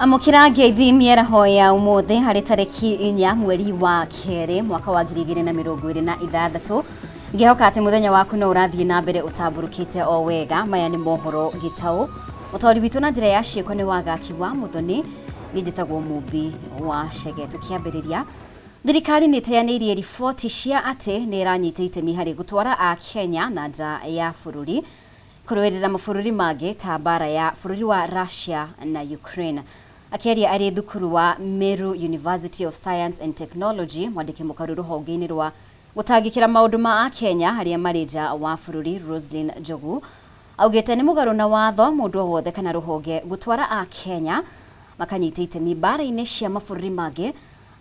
Amukira ngeithi mieraho ya umuthi hari tariki 4 mweri wa keri mwaka wa 2026 ngihoka ati muthenya waku no urathie na mbere utamburukite o wega maya ni mohoro gitau mutori bitu na njira ya ciiko ni wagakiwa muthoni ngijitagwo mumbi wa Shege tukiambiriria thirikari ni teyaneirie riboti cia ati ni iranyite itemi hari gutwara a Kenya na nja ya bururi kurwerera mabũrũri mangĩ ta bara ya bũrũri wa Russia na Ukraine. Akiaria ari thukuru wa Meru University of Science and Technology mwandiki mukaru ruhonge-inĩ rwa gũtangĩkĩra maũndũ ma Kenya harĩa marĩ nja wa bũrũri Roslyn Njogu augĩte nĩ mũgarũ na watho mũndũ o wothe kana rũhonge gũtwara a Kenya makanyita itemi bara-inĩ cia mabũrũri mangĩ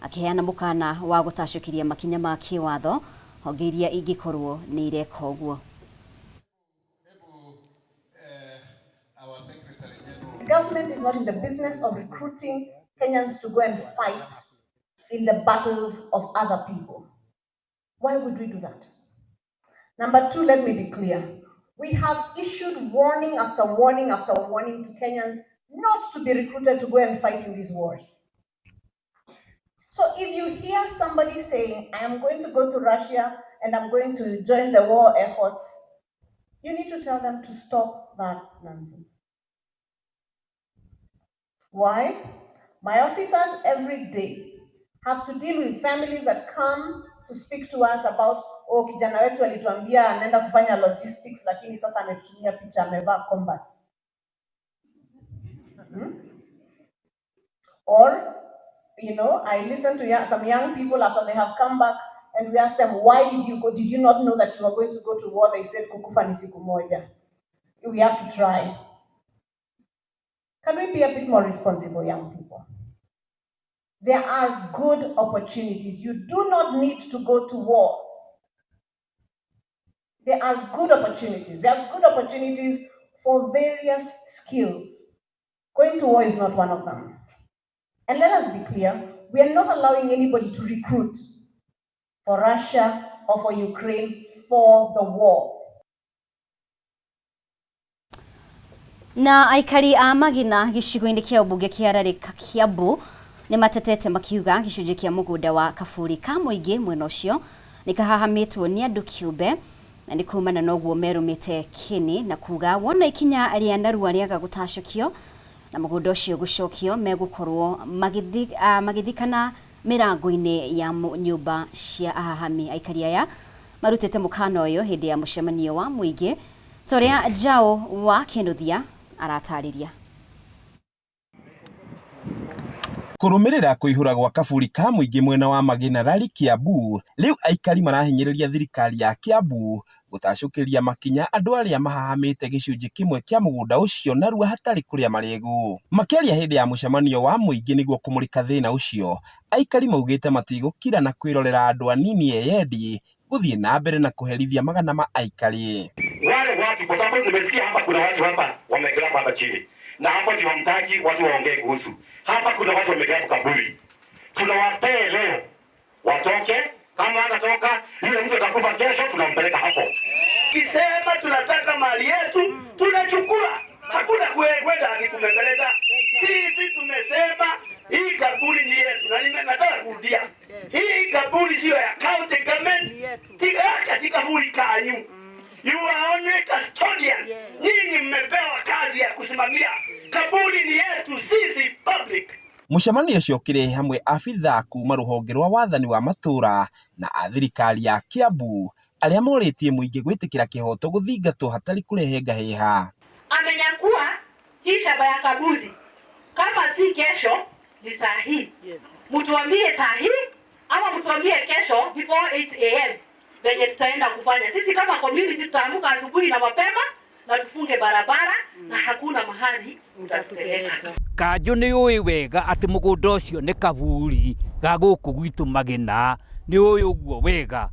akiheana mũkana wa gũtacũkĩria makinya ma kĩwatho honge iria ingĩkorwo nĩ ireka ũguo. The government is not in the business of recruiting Kenyans to go and fight in the battles of other people. Why would we do that? Number two, let me be clear. We have issued warning after warning after warning to Kenyans not to be recruited to go and fight in these wars. So if you hear somebody saying, I am going to go to Russia and I'm going to join the war efforts, you need to tell them to stop that nonsense. Why? My officers every day have to deal with families that come to speak to us about, oh, kijana wetu alituambia anaenda kufanya logistics lakini sasa ametutumia picha amevaa combat. Or, you know, I listen to some young people after they have come back and we ask them, why did you go? Did you not know that you were going to go to war? They said, kukufa ni siku moja. We have to try. Can we be a bit more responsible, young people? There are good opportunities. You do not need to go to war. There are good opportunities. There are good opportunities for various skills. Going to war is not one of them. And let us be clear, we are not allowing anybody to recruit for Russia or for Ukraine for the war. Na aikari a Magina gicigo-inĩ kĩa ũmbunge kĩa Rarĩka Kiambu nĩ matetete makiuga gĩcunjĩ kĩa mũgũnda wa kaburi ka mũingĩ mwena ũcio nĩ kahahamĩtwo nĩ andũ kĩũmbe na nĩ kumana na ũguo merũmĩte kĩni na kuga wona ikinya rĩa narua rĩaga gũtacũkio na mũgũnda ũcio gũcokio megũkorwo magĩthikana mĩrango-inĩ ya nyũmba cia ahahami. Aikari aya marutĩte mũkana ũyũ hĩndĩ ya mũcemanio wa mũingĩ torĩa Njao wa Kĩnuthia aratarĩria. Kurumirira kuihura gwa kaburi ka muingi mwena wa Magina Rari Kiambu riu aikari marahinyiriria thirikari ya Kiambu gutacukiria makinya andu aria mahahamite gicunji kimwe kia mugunda ucio narua hatari kuria maregu. Makiaria hindi ya mucemanio wa muingi niguo kumurika thina ucio, aikari maugite matigukira na kwirorera andu anini eyendi guthie na mbere na kuherithia magana ma aikari. Wale watu kwa sababu nimesikia hapa kuna watu hapa wamekaa hapa chini. Na hapa ndio hamtaki watu waongee kuhusu. Hapa kuna watu wamekaa kaburi. Tunawapea leo watoke, kama hatatoka yule mtu atakufa kesho tunampeleka hapo. Kisema tunataka mali yetu tunachukua. Hakuna kwenda akikumbeleza. Sisi tumesema hii kaburi ni yetu. Na nataka kurudia. Hii kaburi sio ya county government. Katika kaburi kanyu. You are only custodian. Nyinyi mmepewa kazi ya kusimamia. Kaburi ni yetu sisi public. Mucemanio ucio kire hamwe afitha kuma ruhonge rwa wathani wa matura na athirikari ya Kiambu aria moritie muingi gwitikira kihoto guthingatwo hatari kurehe ngaheha. Amenyakuwa hii shamba ya kaburi kama si kesho ni saa hii. Mtuambie saa hii ama mtuambie kesho before 8 am. Venye tutaenda kufanya. Sisi kama community tutaamka asubuhi na mapema na tufunge barabara na hakuna mahali utatupeleka. Kanjo ni uwi wega ati mugunda ucio ni kaburi ga guku gwitu Magina ni uwi uguo wega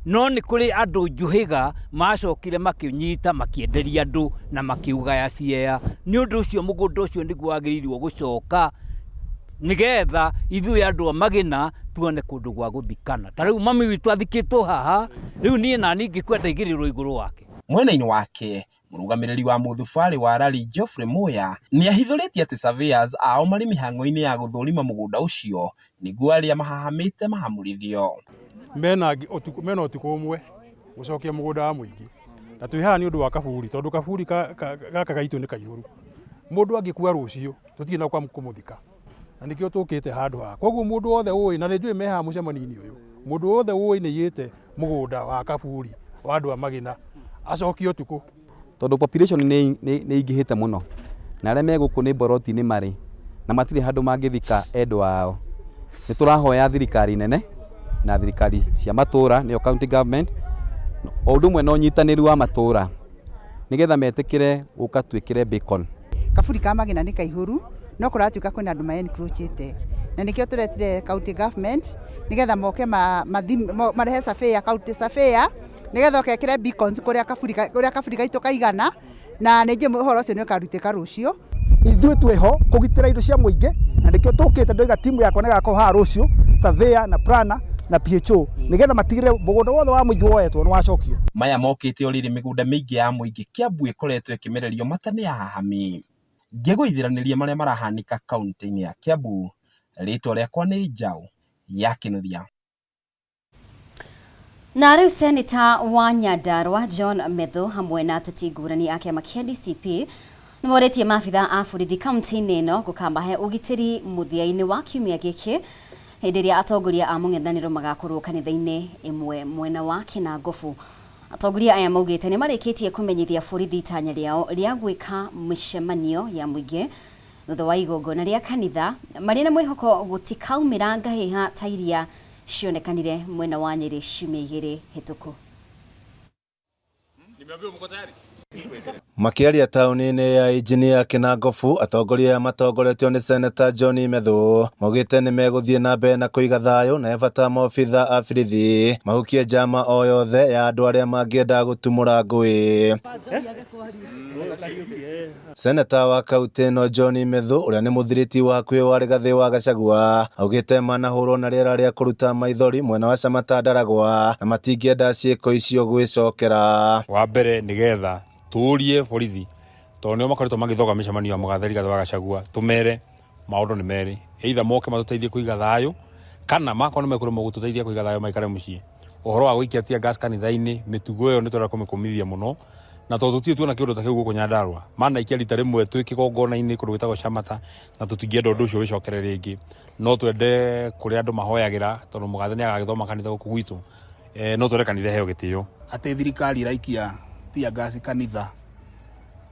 no ni kuri andu njuhiga macokire makinyita makienderia andu na makiugaya ciea ni undu ucio mugunda ucio niguo wagirirwo gucoka nigetha ithuĩ andu a Magina tuone kundu gwa guthikana. Ta riu mami witu athikitwo haha riu nie na ningi kwenda igirirwo iguru wake. Mwena-ini wake Mũrũgamĩrĩri wa mũthubarĩ wa rally Geoffrey Moya nĩ ahithũrĩtie atĩ surveyors ao marĩ mĩhang'o-inĩ ya gũthũrima mũgũnda ũcio nĩguo arĩa mahahamĩte mahamũrithio. Mena ũtukũ ũmwe gũcokia mũgũnda wa mũingĩ, na twĩ haha nĩ ũndũ wa kaburi, tondũ kaburi gaka gaitũ nĩ kaihũru. Mũndũ angĩkua rũciũ tũtirĩ na kwa kũmũthika, na nĩkĩo tũkĩte handũ haha. Koguo mũndũ wothe ũĩ, na nĩnjũĩ me haha mũcemanio-inĩ ũyũ, mũndũ wothe ũĩ nĩ yĩte mũgũnda wa kaburi wa andũ a Magina acokio ũtukũ. Tondũ population nĩ ingĩhĩte mũno, na arĩa me gũkũ nĩ boroti-inĩ marĩ, na matirĩ handũ mangĩthika endwa ao. Nĩ tũrahoya thirikari nene na thirikari cia matũra nĩyo county government, o ũndũ ũmwe na ũnyitanĩri wa matũra nĩgetha metĩkĩre gũka twĩkĩre beacon. Kaburi ka Magina nĩ kaihũru, no kũratuĩka kwĩna andũ ma-encroachĩte, na nĩkĩo tũretire county government nĩgetha moke marehe surveyor, county surveyor, nĩgetha okekĩre beacons kũrĩa kaburi gaitũ kaigana, na nĩnjĩ ũhoro ũcio nĩ ũkarutĩka rũciũ. Ithuĩ twĩho kũgitĩra indo cia mũingĩ, na nĩkĩo tũkĩte ndoiga timu yakwa nĩ gakorwo haha rũciũ, surveyor na planner na PHO, nĩgetha matigĩre mũgũnda wothe wa mũingĩ woetwo nĩ wacokio. Maya mokĩte o rĩrĩ mĩgũnda mĩingĩ ya mũingĩ Kiambu ĩkoretwo ĩkĩmererio mata nĩ ahahami. Ngĩgũithĩranĩria marĩa marahanĩka kaunti-inĩ ya Kiambu, rĩtwa rĩakwa nĩ Njaũ ya Kĩnuthia. Na rĩu seneta wa Nyandarua John Methu hamwe na ateti ngũrani a kĩama kĩa DCP nĩ morĩtie maabitha a borithi kaunti-inĩ ĩno gũkamahe ũgitĩri mũthia-inĩ wa kiumia gĩkĩ hĩndĩ ĩrĩa atongoria a mũng'ethanĩro magakorwo kanitha-inĩ ĩmwe mwena wa Kĩnangobu. Atongoria aya maugĩte nĩ marĩkĩtie kũmenyithia borithi itanya rĩao rĩa gwĩka mĩcemanio ya mũingĩ thutha wa igongona rĩa kanitha marĩ na mwĩhoko gũtikaumĩra ngahĩha ta iria cionekanire mwena wa Nyeri ciumia igĩrĩ hĩtũku. Makĩaria taũni-inĩ ya injinia Kĩnangobu, atongoria matongoretio nĩ seneta John Methu maugĩte nĩ megũthiĩ na mbere na kũiga thayũ na ebata maobitha a borithi mahukie njama o yothe ya andũ arĩa mangĩenda gũtumũra ngũĩ. Seneta wa kaunti ĩno John Methu ũrĩa nĩ mũthiriti wa hakuhĩ wa Rigathĩ wa Gachagua augĩte manahũrwo na rĩera rĩa kũruta maithori mwena wa Camata Ndaragwa na matingĩenda ciĩko icio gwĩcokera. Wa mbere nĩgetha tũrie borithi tondũ nĩo makoretwo magĩthoga mĩcemanio ya mũgathe Rigathĩ wa Gachagua, tũmere maũndũ nĩ merĩ, either moke matũteithie kũiga thayũ kana makorwo nĩ mekũremwo gũtũteithia kũiga thayũ maikare mũciĩ. Ũhoro wa gũikia tia gas kanitha-inĩ, mĩtugo ĩyo nĩ twenda kũmĩkũmithia mũno, na tondũ tũtirĩ tuona kĩũndũ ta kĩu gũkũ Nyandarua, manaikia rita rĩmwe twĩ kĩgongona-inĩ kũndũ gwĩtagwo Camata, na tũtingĩenda ũndũ ũcio wĩcokere rĩngĩ. No twende kũrĩa andũ mahoyagĩra tondũ mũgathe nĩ agagĩthoma kanitha gũkũ gwitũ, no twende kanitha heo gĩtĩo. Atĩ thirikari ĩraikia tia gas kanitha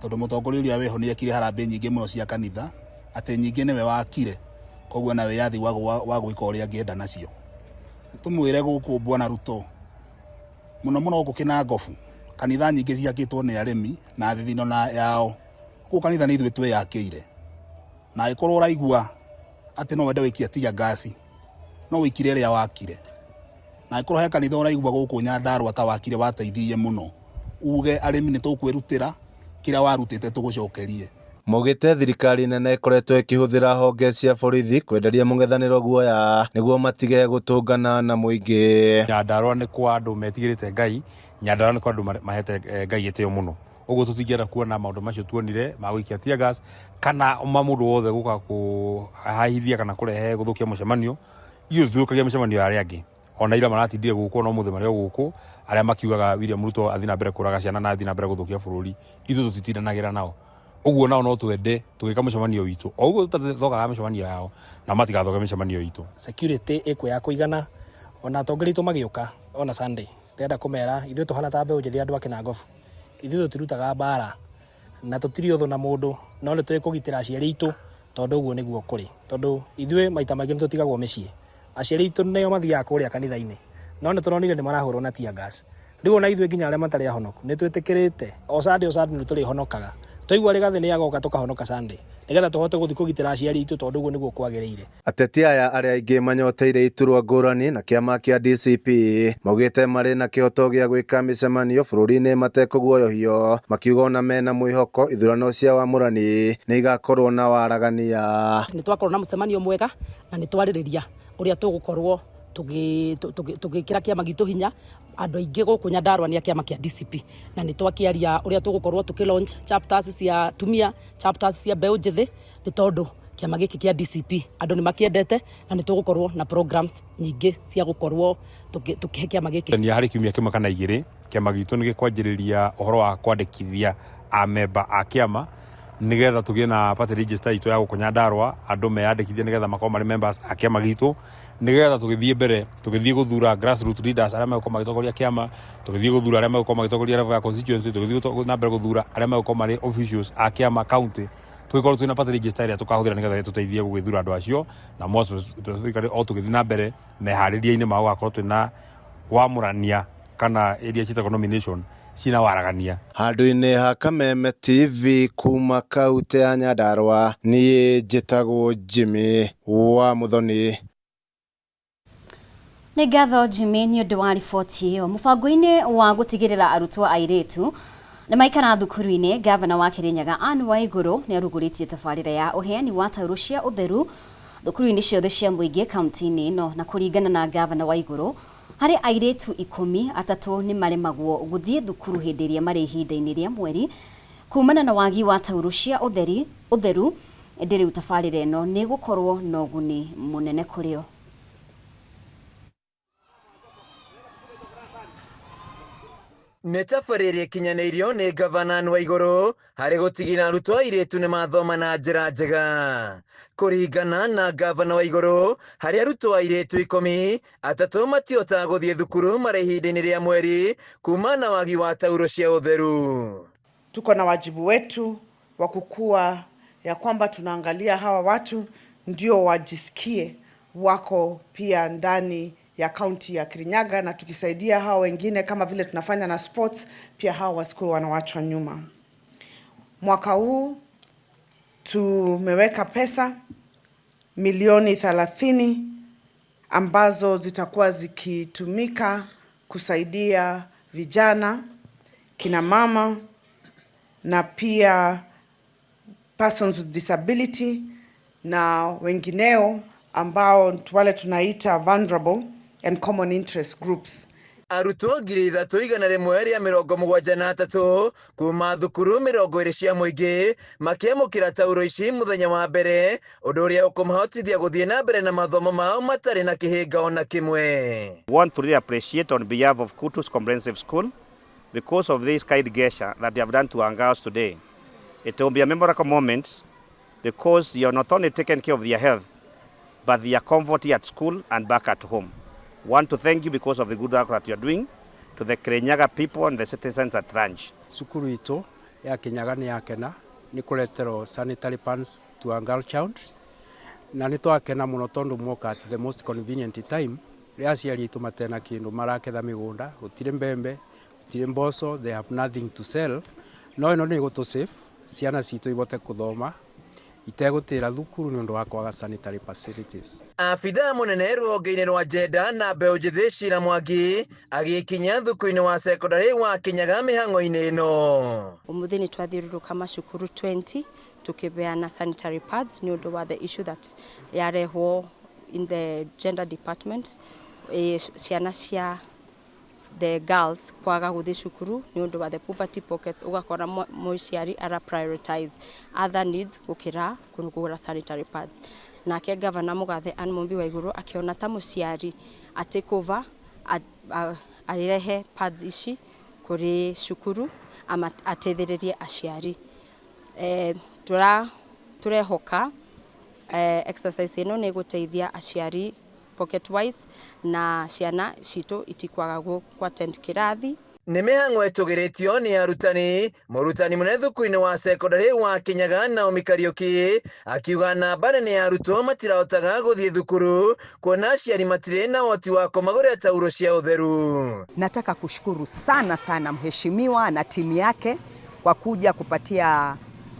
tondũ mũtongoria ũrĩa weho nĩ ekire harambĩ nyingĩ mũno cia kanitha, atĩ nyingĩ nĩwe wakire, koguo na wĩyathi wa gwĩka ũrĩa angĩenda nacio. Tũmwĩre gũkũ Bwana Ruto mũno mũno gũkũ Kĩnangobu kanitha nyingĩ ciakĩtwo nĩ arĩmi na thithino na yao. Gũkũ kanitha nĩ ithuĩ twĩyakĩire, na angĩkorwo ũraigua atĩ no wende wĩkia tia gas no wĩkire ĩrĩa wakire, na angĩkorwo he kanitha ũraigua gũkũ Nyandarua ta wakire wateithirie mũno, uge arĩmi nĩ tũkwĩrutĩra kĩrĩa warutĩte tũgũcokerie. Maugĩte thirikari nene ĩkoretwo ĩkĩhũthĩra honge cia borithi kwenderia mũng'ethanĩro guoya nĩguo matige gũtũngana na mũingĩ. Nyandarua nĩ kwa andũ metigĩrĩte Ngai, Nyandarua nĩ kwa andũ mahete Ngai gĩtĩo mũno. Ũguo tũtingĩenda kuona maũndũ macio tuonire ma gũikia tia gas kana mũndũ wothe gũka kũhahithia kana kũrehe gũthũkia mũcemanio. Ithuĩ tũthũkagia mĩcemanio ya arĩa angĩ. Ona ira maratindire gũkũ no mũthĩ marĩ gũkũ arĩa makiugaga William Ruto athiĩ na mbere kũraga ciana na athiĩ na mbere gũthũkia bũrũri. Ithuĩ tũtitindanagĩra nao. Ũguo nao no twende tũgĩka mũcemanio witũ. O ũguo tũtathogaga mĩcemanio yao na matigathoge mĩcemanio witũ. Security ĩkũ ya kũigana, ona atongoria aitũ magĩũka ona Sunday. Ndĩrenda kũmera ithuĩ tũhana ta mbeũ njĩthĩ andũ a Kĩnangobu. Ithuĩ tũtirutaga mbara na tũtirĩ ũthũ na mũndũ, no nĩ twĩkũgitĩra aciari aitũ tondũ ũguo nĩguo kũrĩ. Tondũ ithuĩ maita maingĩ nĩ tũtigagwo mĩciĩ. Aciari aitũ nĩo mathiaga kũrĩa kanitha-inĩ, no nĩ tũronire nĩ marahũrwo na tia gas. Rĩu ona ithuĩ nginya arĩa matarĩ ahonoku nĩ twĩtĩkĩrĩte o Sunday nĩ tũrĩhonokaga. Twaigua Rigathĩ nĩ agoka tũkahonoka Sunday nĩgetha tũhote gũthiĩ kũgitĩra aciari aitũ tondũ ũguo nĩguo kwagĩrĩire. Ateti aya arĩa aingĩ manyoteire iturwa ngũrani na kĩama kĩa DCP maugĩte marĩ na kĩhoto gĩa gwĩka mĩcemanio bũrũri-inĩ matekũguoyohio, makiuga ona mena mwĩhoko ithurano cia wamũrani nĩ igakorwo na waragania. Nĩ twakorwo na mũcemanio mwega na nĩ twarĩrĩria ũrĩa tũgũkorwo tugikira kiama gitu hinya andu aingi guku Nyandarua ni kiama kia DCP na ni twakiaria uria tugukorwo tukilaunch chapters cia tumia, chapters cia mbeu njithi ni tondu kiama giki kia DCP andu ni makiendete na ni tugukorwo na programs nyingi cia gukorwo tukihe kiama giki ni hari kiumia kimwe kana igiri kiama gitu ni gikwanjiriria uhoro wa kwandikithia a member a kiama nigetha tugie na party register itu ya guku Nyandarua andu meyandikithie nigetha makorwo mari members a kiama gitu nigetha tugithie mbere tugithie guthura grassroots leaders aria megũkorwo magĩtongoria kiama tugithie guthura aria megũkorwo magĩtongoria level ya constituency tugithie na mbere guthura aria megũkorwo mari officials a kiama county tugikorwo twina party register iria tukahũthĩra nigetha tuteithie gũgĩthura andũ acio na most specifically o tugithie na mbere meharĩria-inĩ ma gũgakorwo twina wamũrania kana area citagwo nomination cina waragania. Handũ-inĩ ha Kameme TV kuma kaunti ya Nyandarua niĩ njĩtagwo Jimmy wa Muthoni. Nĩ ngatho Jimmy nĩ ũndũ wa riboti ĩyo. Mũbango-inĩ wa gũtigĩrĩra arutwo airĩtu nĩ maikara thukuru-inĩ, gavana wa Kirinyaga Anne Waigũrũ nĩ arugũrĩtie tabarĩra ya ũheani wa taurũ cia ũtheru thukuru-inĩ ciothe cia mũingĩ kaunti-inĩ ĩno, na kũringana na gavana Waigũrũ harĩ airĩtu 10 atatũ nĩ maremagwo gũthiĩ thukuru hĩndĩ ĩrĩa marĩ ihinda-inĩ rĩa mweri kumana na wagi wa taurũ cia ũtheru. Ĩndĩ rĩu tabarĩra ĩno nĩ gũkorwo na ũguni mũnene kũrĩ o. Nĩ tabarĩra ĩkinyanĩirio nĩ gavana Anne Waigũrũ harĩ gũtigĩrĩra arutwo airĩtu nĩ mathoma na njĩra njega. Kũringana na gavana Waigũrũ, harĩ arutwo airĩtu 10 atatũ matihotaga gũthiĩ thukuru marĩ ihinda-inĩ rĩa mweri kumana na wagi wa taurũ cia ũtheru. Tuko na wajibu wetu wa kukua ya kwamba tunaangalia hawa watu ndio wajisikie wako pia ndani ya kaunti ya Kirinyaga, na tukisaidia hao wengine kama vile tunafanya na sports, pia hao wasikuwe wanawachwa nyuma. Mwaka huu tumeweka pesa milioni 30 ambazo zitakuwa zikitumika kusaidia vijana, kina mama na pia persons with disability na wengineo ambao wale tunaita vulnerable and common interest groups. Arutwo 373 kuma thukuru 20 cia mũingĩ makiamũkĩra taurũ ici mũthenya wa mbere, ũndũ ũrĩa ũkũmahotithia gũthiĩ na mbere na mathomo mao matarĩ na kĩhĩnga ona kĩmwe. Want to really appreciate on behalf of Kutus Comprehensive School because of this kind gesture that they have done to our girls today. It will be a memorable moment because you are not only taking care of their health but their comfort at school and back at home. Want to thank you because of the good work that you are doing to the Kirinyaga people and the citizens at large. Sukuru ito ya Kirinyaga ni yakena ni kuletero sanitary pads to a girl child na ni twakena muno tondu moka at the most convenient time ria aciari itu matena kindu maraketha migunda gutire mbembe gutire mboco, they have nothing to sell. No ino ni gutu safe ciana citu ibote kuthoma itegutira thukuru ni undu wa kwaga sanitary facilities. Afitha munene rũhonge-inĩ rwa jenda na mbeũ njĩthĩ Cira Mwangi agĩkinya thukuru-inĩ wa secondary wa Kinyaga mĩhang'o-inĩ ĩno. Umuthi ni twathiũrũrũka macukuru 20 tukibeana sanitary pads ni undu wa the issue that yarehwo in the gender department, ciana cia the girls kwaga guthi cukuru ni undu wa the poverty pockets, ugakora mũciari ara prioritize other needs gukira kugura sanitary pads. Nake gavana Mugathe Anne Waigũrũ akiona ta mũciari take over arirehe pads ici kuri cukuru ama ateithĩrĩrie aciari. Turehoka exercise ino ni guteithia aciari pocket wise na ciana citũ itikwaga gũ attend kirathi. Nĩ mĩhang'o ĩtũgĩrĩtio nĩ arutani. Mũrutani mũnene thukuru-inĩ wa secondary wa Kinyaga Naomi Kariuki akiuga namba nene ya arutwo matirahotaga gũthiĩ thukuru kuona aciari matirĩ na ũhoti wa kũmagũrĩra taurũ cia ũtheru. Nataka kushukuru sana mheshimiwa na timu yake kwa kuja kupatia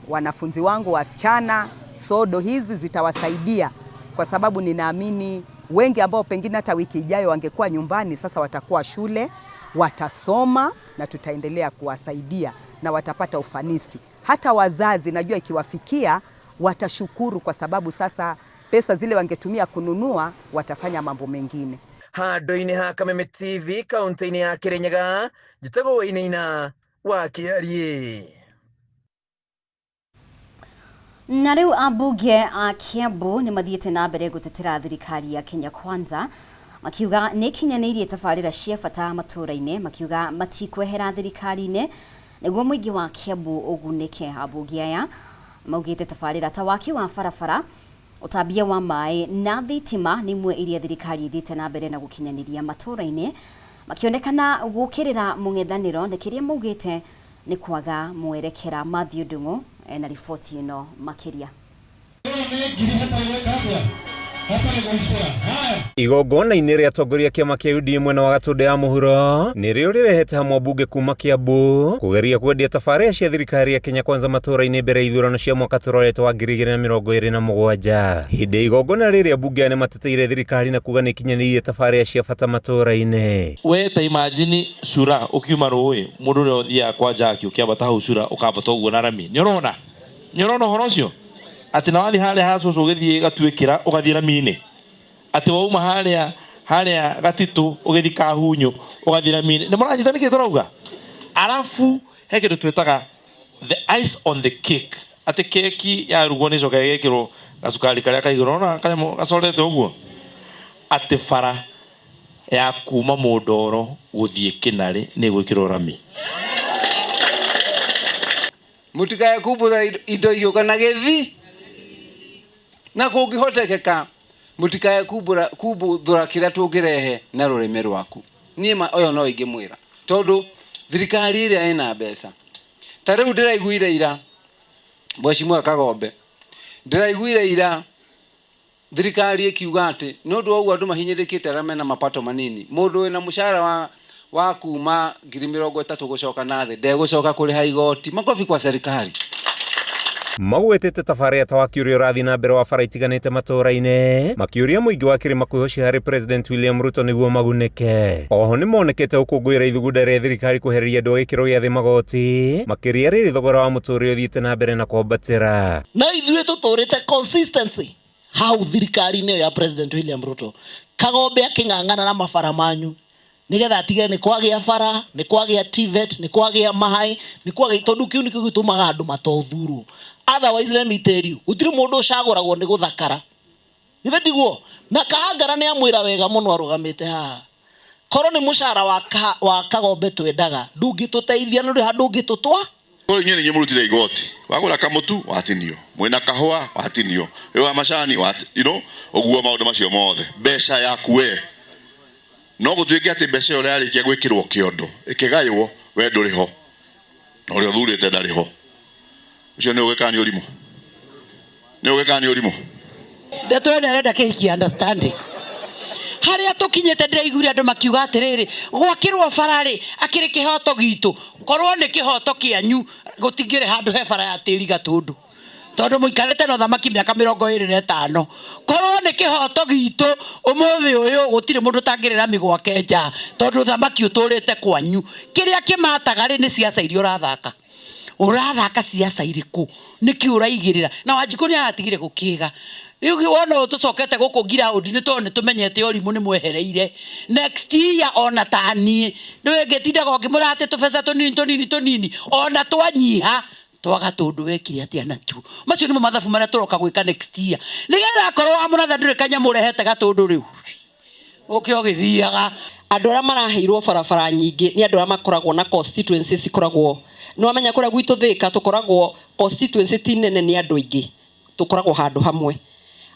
wanafunzi wangu wasichana sodo hizi. Zitawasaidia kwa sababu ninaamini wengi ambao pengine hata wiki ijayo wangekuwa nyumbani sasa watakuwa shule, watasoma na tutaendelea kuwasaidia na watapata ufanisi. Hata wazazi najua ikiwafikia watashukuru kwa sababu sasa pesa zile wangetumia kununua watafanya mambo mengine. handũ-inĩ ha Kameme TV kaunti-inĩ ya Kirinyaga, njĩtagwo Wainaina wa Kĩarie. Na rĩu ambunge a Kiambu nĩ mathiĩte na mbere gũtetera thirikari ya Kenya Kwanza, makiuga nĩ ikinyanĩirie tabarĩra cia bata matũũra-inĩ, makiuga matikwehera thirikari-inĩ nĩguo mũingĩ wa Kiambu ũgunĩke. Ambunge aya maugĩte tabarĩra ta waki wa barabara, ũtambia wa maĩ na thitima nĩ imwe iria thirikari ithiĩte na mbere na gũkinyanĩria matũũra-inĩ, makionekana gũkĩrĩra mũng'ethanĩro, na kĩrĩa maugĩte nĩ kwaga mwerekera. Matthew Ndung'u na riboti ĩno makĩria. Igongona-inĩ rĩa atongoria kĩama kĩa UDA mwena wa Gatũndũ ya mũhuro nĩrĩo rĩrehete hamwe ambunge kuma Kiambu kũgeria kwendia tabarĩra cia thirikari ya Kenya Kwanza matũũra-inĩ mbere ya ithurano cia mwaka tũrorete wa 2027. Hĩndĩ ya igongona rĩrĩ ambunge nĩ mateteire thirikari na kuga nĩ ikinyanĩirie tabarĩra cia bata matũũra-inĩ. We ta imagine Cura ukiuma rũĩ mũndũ ũrĩa ũthiaga kwa Jaki ũkĩambata hau Cura ũkambata ũguo na rami. Nĩ ũrona ũhoro ũcio atĩ na wathi harĩa ha cũcũ ũgĩthiĩ Gatuĩkĩra ũgathiĩ rami-inĩ, atĩ wauma harĩa Gatitũ ũgĩthiĩ Kahunyũ ũgathiĩ rami-inĩ. Nĩ mũranyita nĩkĩ tũrauga? Arabu he kĩndũ twĩtaga the ice on the cake, atĩ keki yarugwo nĩ coka ĩgekĩrwo gacukari karĩa kaigũrũ na kanyamũ gacorete ũguo, atĩ bara ya kuma Mũndoro gũthiĩ Kĩnarĩ nĩ gwĩkĩrwo rami. Mũtikae kumbũra indo igĩũka na gĩthi, na kũngĩhotekeka mũtikae kumbũra kĩrĩa tũngĩrehe na rũrĩmĩ rwaku. Niĩ ũyũ no ingĩmwĩra tondũ thirikari ĩrĩa ĩna mbeca. Ta rĩu ndĩraiguire ira Mheshimiwa Kagombe, ndĩraiguire ira thirikari ĩkiuga atĩ nĩ ũndũ wa ũguo andũ mahinyĩrĩkĩte arĩa mena mapato manini, mũndũ wĩna mũcara wa kuma 30,000 gũcoka na thĩ ndegũcoka kũrĩha igoti. Makobi kwa serikali. Magwetete tabarĩra ta waki ũrĩa ũrathiĩ na mbere wa bara itiganĩte matũũra-inĩ, makĩũria mũingĩ wa kĩrĩma kwĩhocia harĩ President William Ruto nĩguo magunĩke. Oho nĩ monekete gũkũngũĩra ithugunda rĩa thirikari kwehereria andũ a gĩkĩro gĩa thĩ magoti, makĩria rĩrĩ thogora wa mũtũũrĩre ũthiĩte na mbere na kwambatĩra. Na ithuĩ tũtũrĩte consistency hau thirikari-inĩ ya President William Ruto. Kagombe akĩng'ang'ana na mabara manyu nigetha atigĩre nĩ kwagĩa bara, nĩ kwagĩa TVET, nĩ kwagĩa maĩ, nĩ kwagĩa tondũ kĩu nĩkĩo gĩtũmaga andũ matothurwo. Otherwise let me tell you, gũtirĩ mũndũ ũcagũragwo nĩ gũthakara. Ithe tiguo, na Kahangara nĩ amwĩra wega mũno arũgamĩte haha. Korwo nĩ mũcara wa Kagombe twendaga, ndũngĩtũteithia nĩ ũrĩ handũ ũngĩtũtwa. Kwa hiyo nyinyi mũrutire igoti, wagũra kamutu watinio, mwĩna kahũa watinio, wa macani ũguo maũndũ macio mothe. Mbeca yaku we no gũtuĩke atĩ mbeca ĩyo yarĩkia gwĩkĩrwo kĩondo ĩkĩgaywo we ndũrĩ ho na ũrĩa ũthurĩte ndarĩ ho. Ũcio nĩ ũgĩkaa nĩ ũrimũ, ndeto ĩno arenda kĩhiki understanding. Harĩa tũkinyĩte ndĩraiguire andũ makiuga atĩrĩrĩ, gwakĩrwo bara rĩ akĩrĩ kĩhoto gitũ. Korwo nĩ kĩhoto kĩanyu gũtingĩrĩ handũ he bara ya tĩri Gatũndũ, tondũ mũikarĩte na ũthamaki mĩaka 25. Korwo nĩ kĩhoto gitũ ũmũthĩ ũyũ gũtirĩ mũndũ tangĩrĩra mĩgwake nja, tondũ ũthamaki ũtũrĩte kwanyu. Kĩrĩa kĩmataga rĩ nĩ ciaca iria ũrathaka ciaca irĩkũ, nĩkĩ ũraigĩrĩra na Wanjikũ nĩ aratigire gũkĩga. Rĩu wona tũcokete gũkũ ground nĩ tondũ nĩ tũmenyete ũrimũ nĩ mwehereire. Next year ona ta niĩ ndũngĩtindaga ũkĩmũra atĩ tũbeca tũnini ona twanyiha twa Gatũndũ wekire atĩa natuo. Macio nĩmo mathabu marĩa tũroka gwĩka next year. Nĩgetha akorwo wa mũratha ndũrĩ kanyamũ ũrehete Gatũndũ rĩu ũkĩ ũgĩthiaga. Andũ arĩa maraheirwo barabara nyingĩ nĩ andũ arĩa makoragwo na constituencies cikoragwo no amenya kũrĩa gwitũ Thĩka tũkoragwo constituency ti nene nĩ andũ aingĩ tũkoragwo handũ hamwe,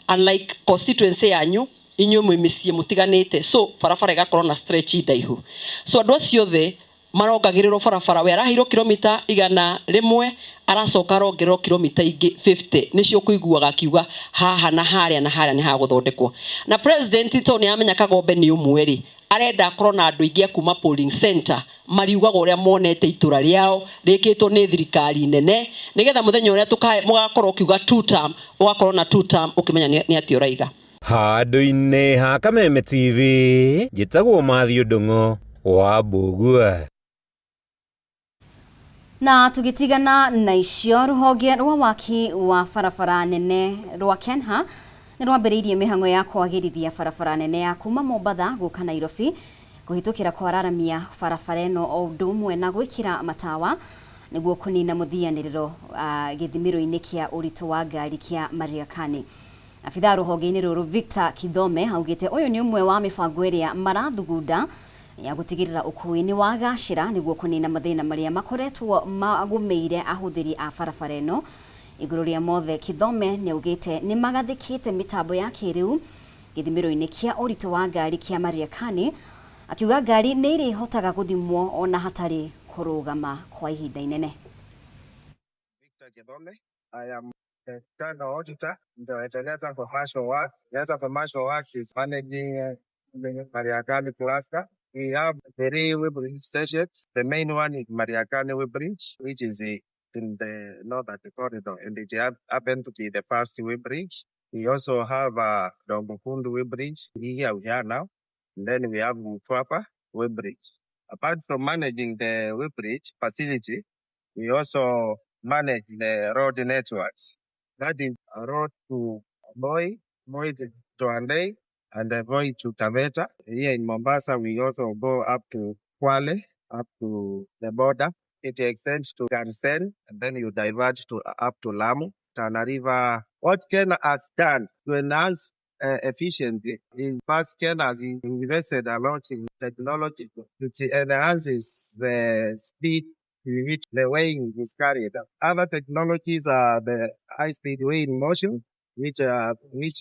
unlike constituency yanyu inyuĩ mwĩ mĩciĩ mũtiganĩte, so barabara ĩgakorwo na stretch ndaihu. So andũ acio othe marongagĩrĩrwo barabara, we araheirwo kilomita 100 aracoka arongererwo kilomita ingĩ 50. Nĩcio kũiguaga akiuga haha na harĩa nĩ hagũthondekwo. Na president to nĩ amenya Kagombe nĩ ũmwe rĩ arenda akorwo na andũ aingĩ kuma polling center mariugaga ũrĩa monete itũra rĩao rĩkĩtwo nĩ thirikari nene, nĩgetha mũthenya ũrĩa mũgakorwo kiuga 2 term ũgakorwo na 2 term ũkĩmenya nĩ atĩ ũraiga. Handũ-inĩ ha Kameme TV njĩtagwo Matthew Ndung'u wa Mbugua. Na tũgĩtigana na icio, rũhonge rwa waki wa barabara nene rwa Kenha nĩ rwambĩrĩirie mĩhang'o ya kwagĩrithia barabara nene ya kuma Mombatha gũka Nairobi kũhĩtũkĩra kwararamia barabara ĩno o ũndũ ũmwe na gwĩkĩra matawa nĩguo kũnina mũthianĩrĩro gĩthimĩro-inĩ kĩa ũritũ wa ngari kĩa Mariakani. Abithaa rũhonge-inĩ rũrũ Victor Kithome augĩte ũyũ nĩ ũmwe wa mĩbango ĩrĩa marathugunda ya gũtigĩrĩra ũkuui nĩ wagacĩra nĩguo kũnina mathĩna marĩa makoretwo magũmĩire ahũthĩri a barabara ĩno. Igũrũ rĩa mothe Kithome nĩ augĩte nĩ magathĩkĩte mĩtambo ya kĩrĩu gĩthimĩro-inĩ kĩa ũritũ wa ngari kĩa Mariakani, akiuga ngari nĩ irĩhotaga gũthimwo ona hatarĩ kũrũgama kwa ihinda inene. Victor Kithome, I am the Standard Auditor in the Director for Commercial Works. Yes, Commercial Works is managing the Mariakani cluster. We have 3 weighbridge stations. The main one is Mariakani weighbridge, which is in the northern corridor, and it happened to be the first weighbridge. We also have Dongokundu weighbridge. Here we are now. And then we have Mtwapa weighbridge. Apart from managing the weighbridge facility, we also manage the road networks. That is a road to Moi to Andei, and Voi to Taveta. Here in Mombasa, we also go up to Kwale, up to the border. It extends to Garsen, and then you divert up to Lamu, Tana River. What Kenya has done to enhance efficiency in first Kenya has invested a lot in technology which enhances the speed with which the weighing is carried. Other technologies are the high-speed weighing motion, which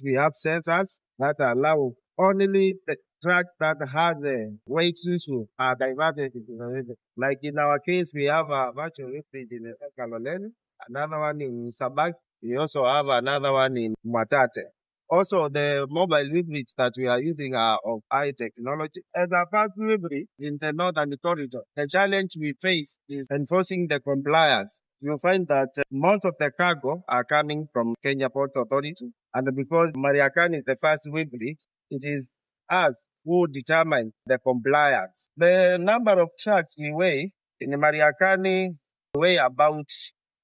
we have sensors that allow only the track that has a weight issue are diverted into the river. Like in our case, we have a virtual weighbridge in Kaloleni, another one in Sabak. We also have another one in Mwatate. Also, the mobile weighbridge that we are using are of high technology. As a part weighbridge in the northern corridor, the challenge we face is enforcing the compliance. You'll find that most of the cargo are coming from Kenya Ports Authority. And because Mariakani is the first weighbridge, it is us who determine the compliance. The number of trucks we weigh in Mariakani weigh about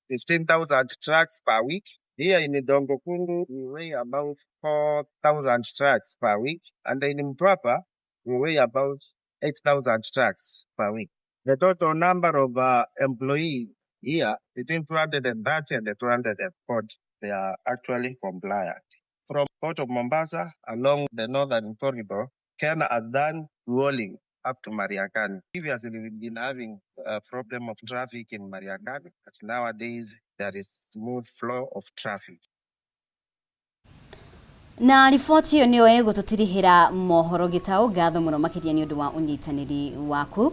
15,000 trucks per week. Here in Dongokundu, we weigh about 4,000 trucks per week. And in Mtwapa, we weigh about 8,000 trucks per week. The total number of employees here, between 230 and 240, they are actually compliant. From Port of Mombasa along the northern corridor, Kenya has done rolling up to Mariakani. Previously, we've been having a problem of traffic in Mariakani, but nowadays there is smooth flow of traffic. Na riboti ĩyo nĩyo ĩgũtũtirihĩra mohoro gĩtaũ. Ngatho mũno makĩria nĩ ũndũ wa ũnyitanĩri waku.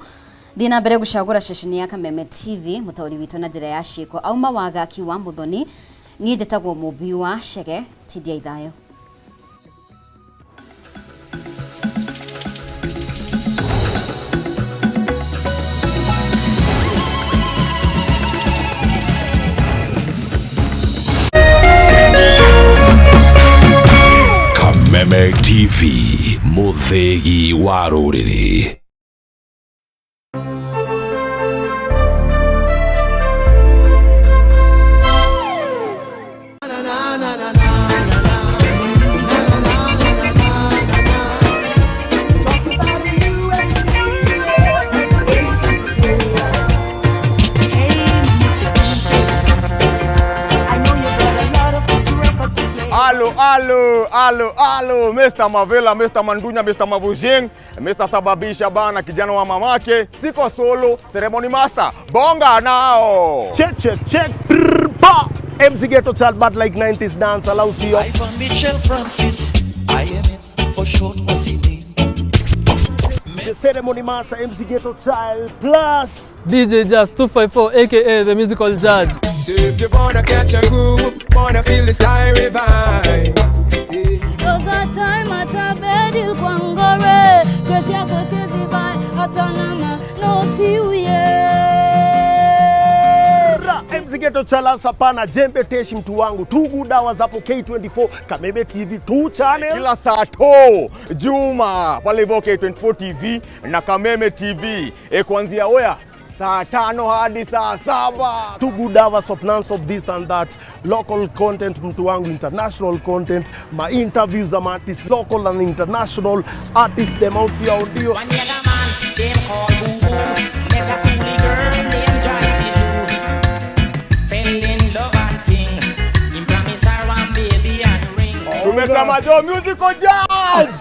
Dina mbere gũcagũra ceceni ya Kameme TV, mũtaũri witũ na njĩra ya ciĩko auma wagaki wa Mũthoni. Niĩ njĩtagwo Mũmbi wa Chege, tindia ithayo. Kameme TV, mũthegi wa rũrĩrĩ. Alo, Mr. Mavela, Mr. Mandunya, Mr. Mavujing, Mr. Sababisha bana kijana wa mamake, siko solo, ceremony master, bonga nao. Check, ba. MC Ghetto Child, but like 90s dance allows you. I'm Michelle Francis, IMF for short OCD. The ceremony master, MC Ghetto Child, plus DJ Jazz 254, aka the musical judge. So if you wanna catch a groove, wanna feel the siren vibe. Those are time at a bed il kwangore, kwesi ya kwesi zibai, atanama no tiuye. MC Ghetto Child sapana jembe teshi mtu wangu, tugu dawa zapo K24, Kameme TV 2 channel. Kila saa to, Juma, pale hivyo K24 TV na Kameme TV. Kuanzia oya saa 5 hadi saa 7. Two good hours of none of this and that. Local content, mtu wangu, international content, my interviews am artists, local and international artists, them also audio. One young man, them call Boo Boo. Met a coolie girl named Joyce Lou. Fell in love and ting. Him promise her one baby and ring. Tumesema jo musical judge.